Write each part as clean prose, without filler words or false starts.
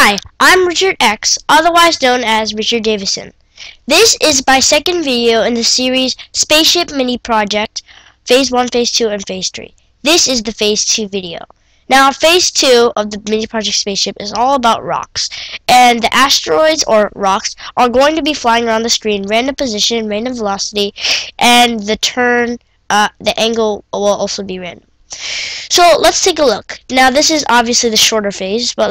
Hi, I'm Richard X, otherwise known as Richard Davison. This is my second video in the series Spaceship Mini Project, Phase 1, Phase 2, and Phase 3. This is the Phase 2 video. Now, Phase 2 of the Mini Project Spaceship is all about rocks, and the asteroids, or rocks, are going to be flying around the screen, random position, random velocity, and the turn, the angle will also be random. So, let's take a look. Now, this is obviously the shorter phase, but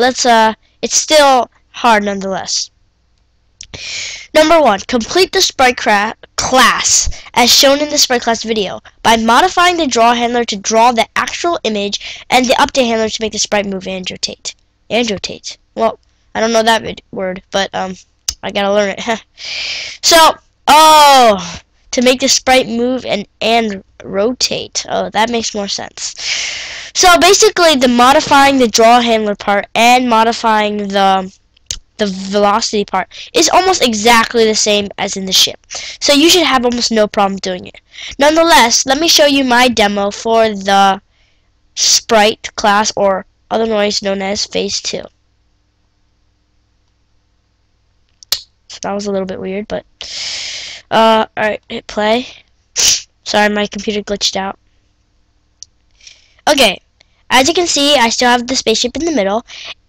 it's still hard nonetheless. Number 1, complete the sprite class as shown in the sprite class video by modifying the draw handler to draw the actual image and the update handler to make the sprite move and rotate. Well, I don't know that word, but I gotta learn it. So, to make the sprite move and rotate. Oh, that makes more sense. So basically, the modifying the draw handler part and modifying the velocity part is almost exactly the same as in the ship. So you should have almost no problem doing it. Nonetheless, let me show you my demo for the sprite class, or otherwise known as Phase 2. So that was a little bit weird, but alright, hit play. Sorry, my computer glitched out. Okay, as you can see, I still have the spaceship in the middle,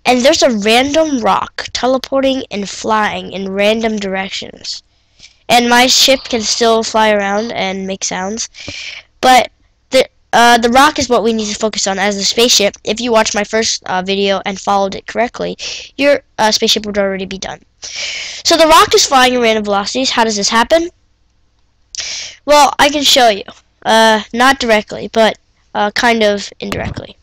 and there's a random rock teleporting and flying in random directions. And my ship can still fly around and make sounds, but the rock is what we need to focus on as the spaceship. If you watched my first video and followed it correctly, your spaceship would already be done. So the rock is flying in random velocities. How does this happen? Well, I can show you. Not directly, but kind of indirectly.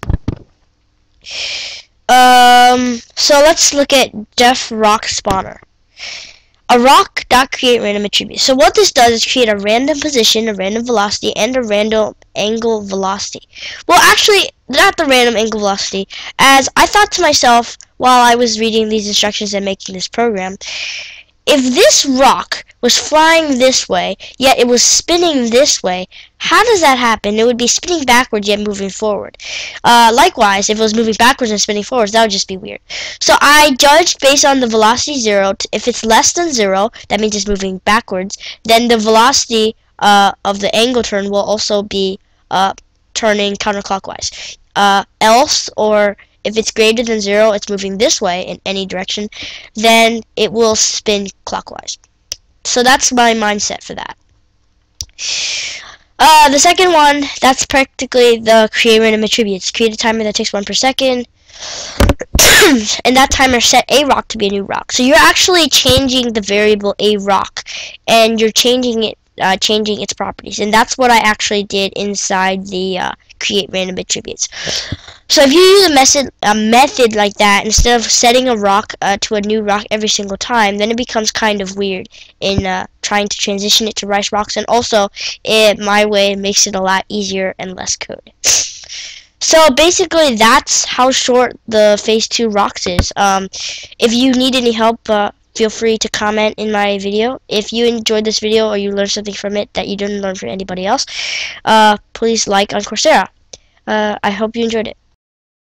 So let's look at def rock spawner. A rock dot create random attribute. So what this does is create a random position, a random velocity, and a random angle velocity. Well, actually, not the random angle velocity, as I thought to myself while I was reading these instructions and making this program, if this rock was flying this way, yet it was spinning this way, how does that happen? It would be spinning backwards yet moving forward. Likewise, if it was moving backwards and spinning forwards, that would just be weird. So I judged based on the velocity 0. If it's less than 0, that means it's moving backwards. Then the velocity of the angle turn will also be turning counterclockwise. Else, or if it's greater than 0, it's moving this way in any direction, then it will spin clockwise. So that's my mindset for that. The second one, that's practically the create random attributes. Create a timer that takes 1 per second, and that timer set a rock to be a new rock. So you're actually changing the variable a rock, and you're changing it, changing its properties, and that's what I actually did inside the create random attributes. So if you use a method like that, instead of setting a rock to a new rock every single time, then it becomes kind of weird in trying to transition it to rice rocks, and also my way makes it a lot easier and less code. So basically, that's how short the Phase 2 rocks is. If you need any help, feel free to comment in my video. If you enjoyed this video or you learned something from it that you didn't learn from anybody else, please like on Coursera. I hope you enjoyed it.